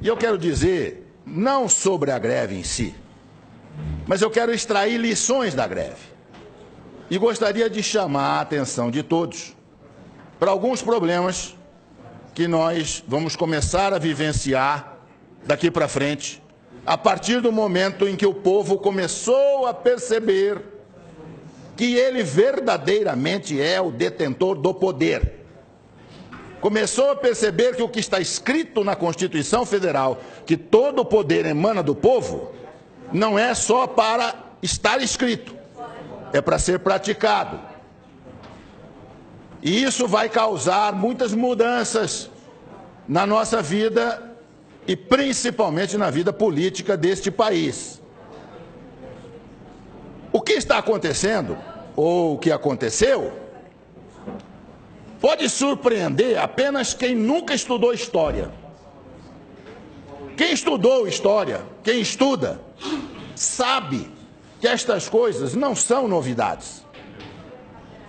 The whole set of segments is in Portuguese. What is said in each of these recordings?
E eu quero dizer, não sobre a greve em si, mas eu quero extrair lições da greve. E gostaria de chamar a atenção de todos para alguns problemas que nós vamos começar a vivenciar daqui para frente, a partir do momento em que o povo começou a perceber que ele verdadeiramente é o detentor do poder. Começou a perceber que o que está escrito na Constituição Federal, que todo o poder emana do povo, não é só para estar escrito, é para ser praticado. E isso vai causar muitas mudanças na nossa vida e principalmente na vida política deste país. O que está acontecendo, ou o que aconteceu, pode surpreender apenas quem nunca estudou história. Quem estudou história, quem estuda, sabe que estas coisas não são novidades.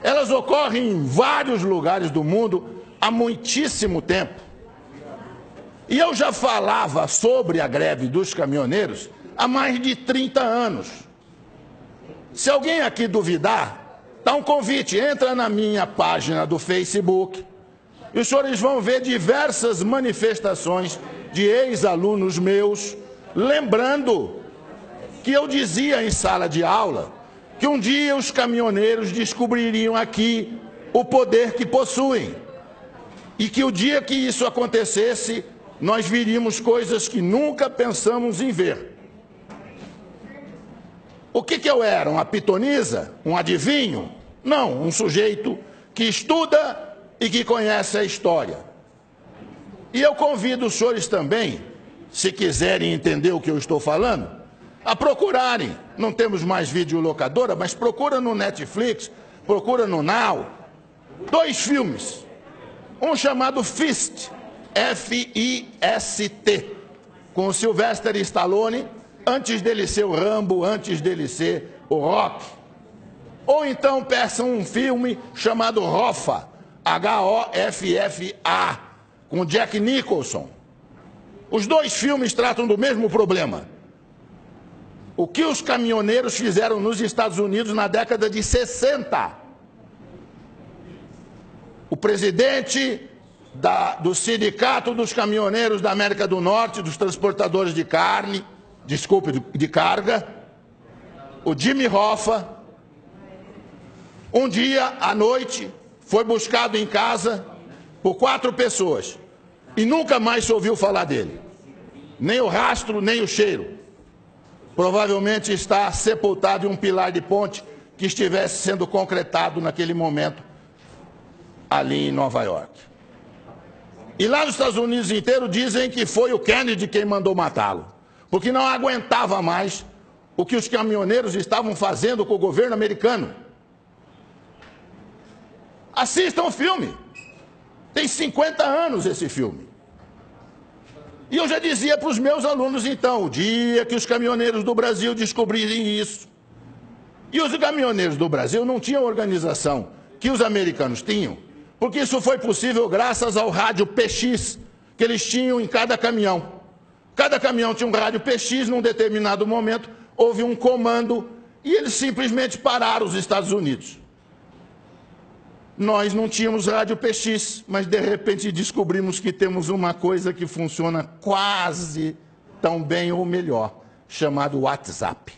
Elas ocorrem em vários lugares do mundo há muitíssimo tempo. E eu já falava sobre a greve dos caminhoneiros há mais de 30 anos. Se alguém aqui duvidar, dá um convite, entra na minha página do Facebook e os senhores vão ver diversas manifestações de ex-alunos meus, lembrando que eu dizia em sala de aula que um dia os caminhoneiros descobririam aqui o poder que possuem e que o dia que isso acontecesse, nós viríamos coisas que nunca pensamos em ver. O que eu era? Uma pitonisa? Um adivinho? Não, um sujeito que estuda e que conhece a história. E eu convido os senhores também, se quiserem entender o que eu estou falando, a procurarem. Não temos mais videolocadora, mas procura no Netflix, procura no Now, 2 filmes. Um chamado Fist, F-I-S-T, com o Sylvester Stallone, antes dele ser o Rambo, antes dele ser o Rock. Ou então peçam um filme chamado Hoffa, H-O-F-F-A, com Jack Nicholson. Os 2 filmes tratam do mesmo problema. O que os caminhoneiros fizeram nos Estados Unidos na década de 60. O presidente do Sindicato dos Caminhoneiros da América do Norte, dos transportadores de carne, de carga, o Jimmy Hoffa, um dia à noite foi buscado em casa por 4 pessoas e nunca mais se ouviu falar dele. Nem o rastro, nem o cheiro. Provavelmente está sepultado em um pilar de ponte que estivesse sendo concretado naquele momento ali em Nova York. E lá nos Estados Unidos inteiro dizem que foi o Kennedy quem mandou matá-lo, porque não aguentava mais o que os caminhoneiros estavam fazendo com o governo americano. Assistam o filme. Tem 50 anos esse filme. E eu já dizia para os meus alunos, então, o dia que os caminhoneiros do Brasil descobrirem isso. E os caminhoneiros do Brasil não tinham organização que os americanos tinham, porque isso foi possível graças ao rádio PX que eles tinham em cada caminhão. Cada caminhão tinha um rádio PX, num determinado momento houve um comando e eles simplesmente pararam os Estados Unidos. Nós não tínhamos rádio PX, mas de repente descobrimos que temos uma coisa que funciona quase tão bem ou melhor, chamado WhatsApp.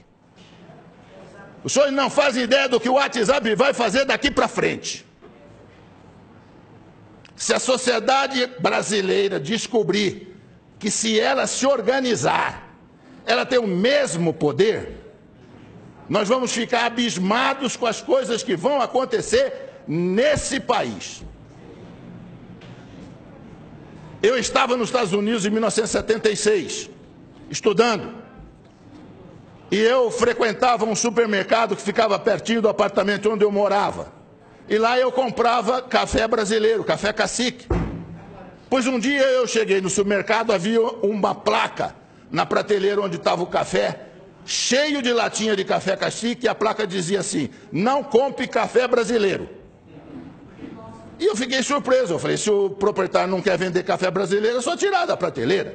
Os senhores não fazem ideia do que o WhatsApp vai fazer daqui para frente. Se a sociedade brasileira descobrir que se ela se organizar, ela tem o mesmo poder, nós vamos ficar abismados com as coisas que vão acontecer nesse país. Eu estava nos Estados Unidos em 1976, estudando, e eu frequentava um supermercado que ficava pertinho do apartamento onde eu morava. E lá eu comprava café brasileiro, café cacique. Pois um dia eu cheguei no supermercado, havia uma placa na prateleira onde estava o café, cheio de latinha de café cacique, e a placa dizia assim: não compre café brasileiro. E eu fiquei surpreso, eu falei, se o proprietário não quer vender café brasileiro, é só tirar da prateleira.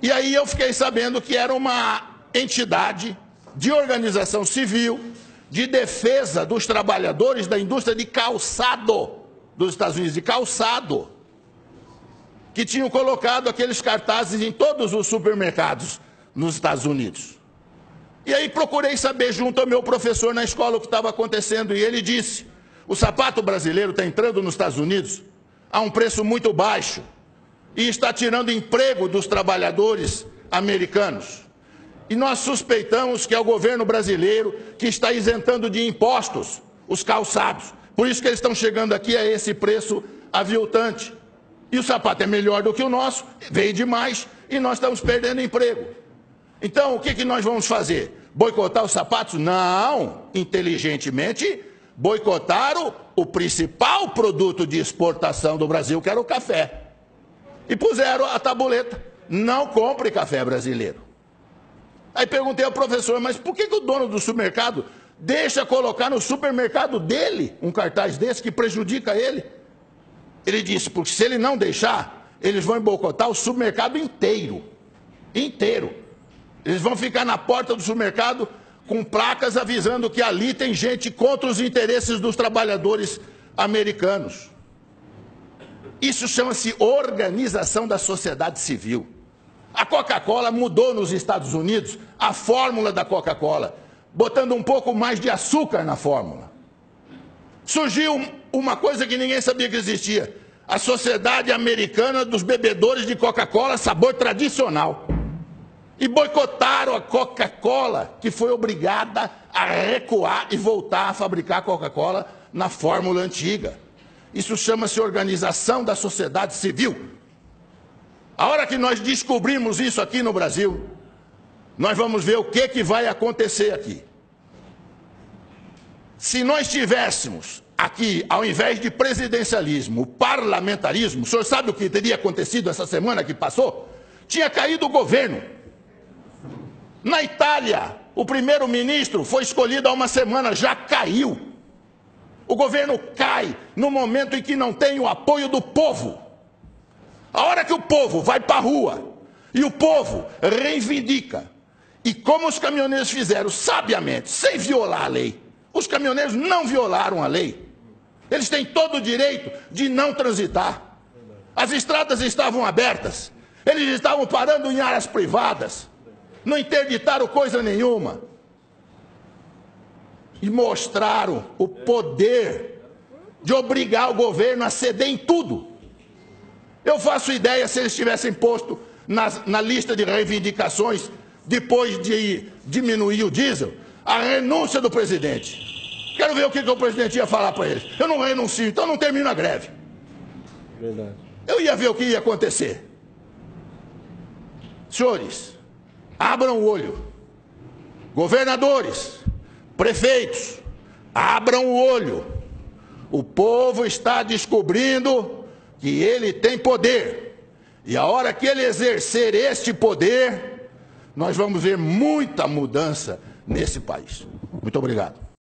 E aí eu fiquei sabendo que era uma entidade de organização civil de defesa dos trabalhadores da indústria de calçado dos Estados Unidos, de calçado, que tinham colocado aqueles cartazes em todos os supermercados nos Estados Unidos. E aí procurei saber junto ao meu professor na escola o que estava acontecendo, e ele disse: o sapato brasileiro está entrando nos Estados Unidos a um preço muito baixo e está tirando emprego dos trabalhadores americanos. E nós suspeitamos que é o governo brasileiro que está isentando de impostos os calçados. Por isso que eles estão chegando aqui a esse preço aviltante. E o sapato é melhor do que o nosso, veio demais, e nós estamos perdendo emprego. Então, o que nós vamos fazer? Boicotar os sapatos? Não, inteligentemente, boicotar o principal produto de exportação do Brasil, que era o café. E puseram a tabuleta: não compre café brasileiro. Aí perguntei ao professor: mas por que o dono do supermercado deixa colocar no supermercado dele um cartaz desse que prejudica ele? Ele disse: porque se ele não deixar, eles vão boicotar o supermercado inteiro. Inteiro. Eles vão ficar na porta do supermercado com placas avisando que ali tem gente contra os interesses dos trabalhadores americanos. Isso chama-se organização da sociedade civil. A Coca-Cola mudou nos Estados Unidos a fórmula da Coca-Cola, botando um pouco mais de açúcar na fórmula. Surgiu uma coisa que ninguém sabia que existia: a Sociedade Americana dos Bebedores de Coca-Cola sabor tradicional. E boicotaram a Coca-Cola, que foi obrigada a recuar e voltar a fabricar Coca-Cola na fórmula antiga. Isso chama-se organização da sociedade civil. A hora que nós descobrimos isso aqui no Brasil, nós vamos ver o que vai acontecer aqui. Se nós tivéssemos aqui, ao invés de presidencialismo, parlamentarismo, o senhor sabe o que teria acontecido essa semana que passou? Tinha caído o governo. Na Itália, o primeiro-ministro foi escolhido há uma semana, já caiu. O governo cai no momento em que não tem o apoio do povo. A hora que o povo vai para a rua e o povo reivindica, e como os caminhoneiros fizeram sabiamente, sem violar a lei, os caminhoneiros não violaram a lei. Eles têm todo o direito de não transitar. As estradas estavam abertas, eles estavam parando em áreas privadas, não interditaram coisa nenhuma. E mostraram o poder de obrigar o governo a ceder em tudo. Eu faço ideia se eles tivessem posto na lista de reivindicações, depois de diminuir o diesel, a renúncia do presidente. Quero ver o que o presidente ia falar para eles. Eu não renuncio, então não termino a greve. Verdade. Eu ia ver o que ia acontecer. Senhores, abram o olho. Governadores, prefeitos, abram o olho. O povo está descobrindo que ele tem poder. E a hora que ele exercer este poder, nós vamos ver muita mudança nesse país. Muito obrigado.